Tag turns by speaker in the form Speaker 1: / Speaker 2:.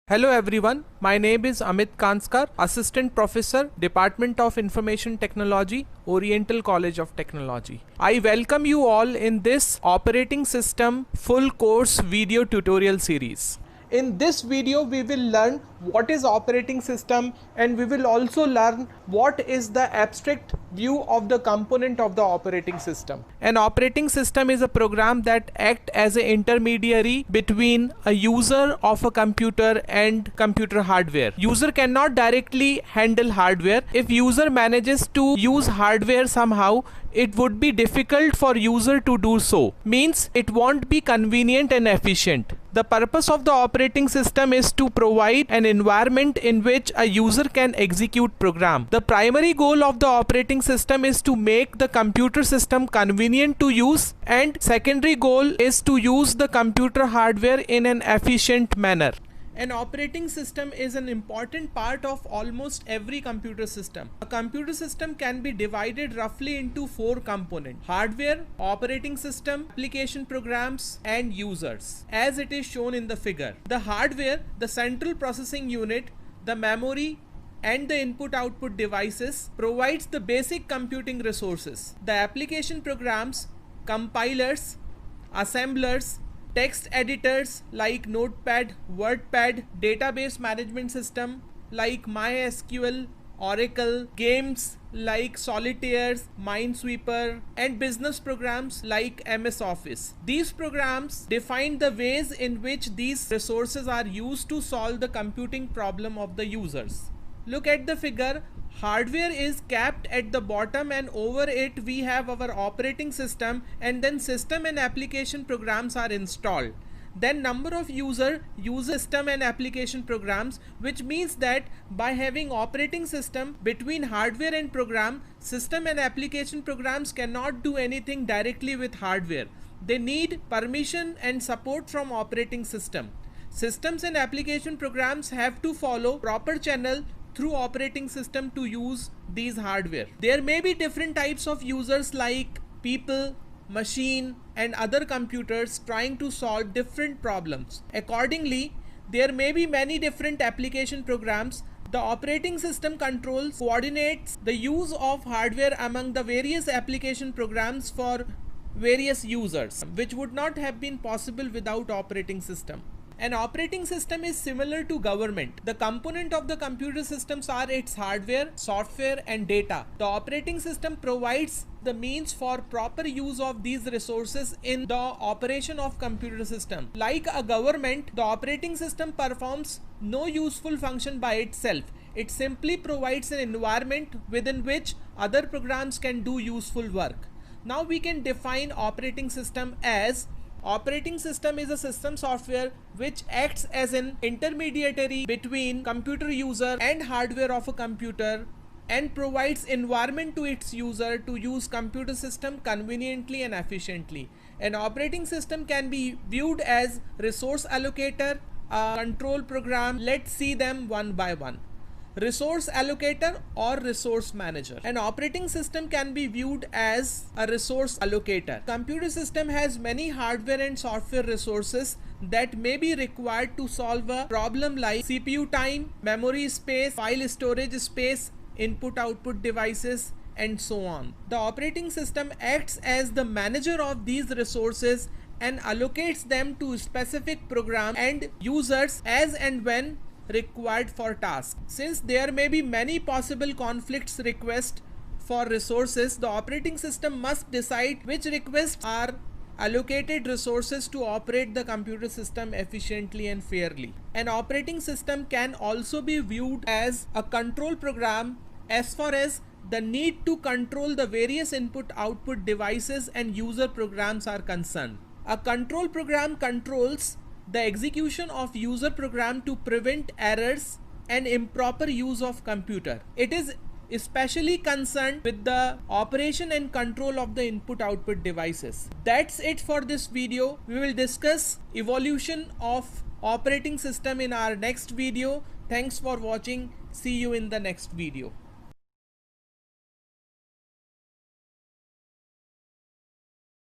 Speaker 1: Hello everyone, my name is Amit Kanskar, Assistant Professor, Department of Information Technology, Oriental College of Technology. I welcome you all in this operating system full course video tutorial series. In this video, we will learn what is operating system and we will also learn what is the abstract view of the component of the operating system. An operating system is a program that acts as an intermediary between a user of a computer and computer hardware. User cannot directly handle hardware. If user manages to use hardware somehow, it would be difficult for user to do so. Means it won't be convenient and efficient. The purpose of the operating system is to provide an environment in which a user can execute program. The primary goal of the operating system is to make the computer system convenient to use, and secondary goal is to use the computer hardware in an efficient manner. An operating system is an important part of almost every computer system. A computer system can be divided roughly into four components: hardware, operating system, application programs, and users, as it is shown in the figure. The hardware, the central processing unit, the memory, and the input-output devices provides the basic computing resources. The application programs, compilers, assemblers, text editors like Notepad, WordPad, database management system like MySQL, Oracle, games like Solitaire, Minesweeper, and business programs like MS Office. These programs define the ways in which these resources are used to solve the computing problem of the users. Look at the figure. Hardware is capped at the bottom, and over it we have our operating system, and then system and application programs are installed. Then number of user system and application programs, which means that by having operating system between hardware and program, system and application programs cannot do anything directly with hardware. They need permission and support from operating system. Systems and application programs have to follow proper channel through operating system to use these hardware. There may be different types of users like people, machine, and other computers trying to solve different problems. Accordingly, there may be many different application programs. The operating system controls, coordinates the use of hardware among the various application programs for various users, which would not have been possible without operating system. An operating system is similar to government. The component of the computer systems are its hardware, software, and data. The operating system provides the means for proper use of these resources in the operation of computer system. Like a government, the operating system performs no useful function by itself. It simply provides an environment within which other programs can do useful work. Now we can define operating system as: operating system is a system software which acts as an intermediary between computer user and hardware of a computer and provides environment to its user to use computer system conveniently and efficiently. An operating system can be viewed as resource allocator, a control program. Let's see them one by one. Resource allocator or resource manager. An operating system can be viewed as a resource allocator. Computer system has many hardware and software resources that may be required to solve a problem like CPU time, memory space, file storage space, input-output devices, and so on. The operating system acts as the manager of these resources and allocates them to specific program and users as and when required for tasks. Since there may be many possible conflicts requests for resources, the operating system must decide which requests are allocated resources to operate the computer system efficiently and fairly. An operating system can also be viewed as a control program as far as the need to control the various input-output devices and user programs are concerned. A control program controls the execution of user program to prevent errors and improper use of computer. It is especially concerned with the operation and control of the input-output devices. That's it for this video. We will discuss evolution of operating system in our next video. Thanks for watching. See you in the next video.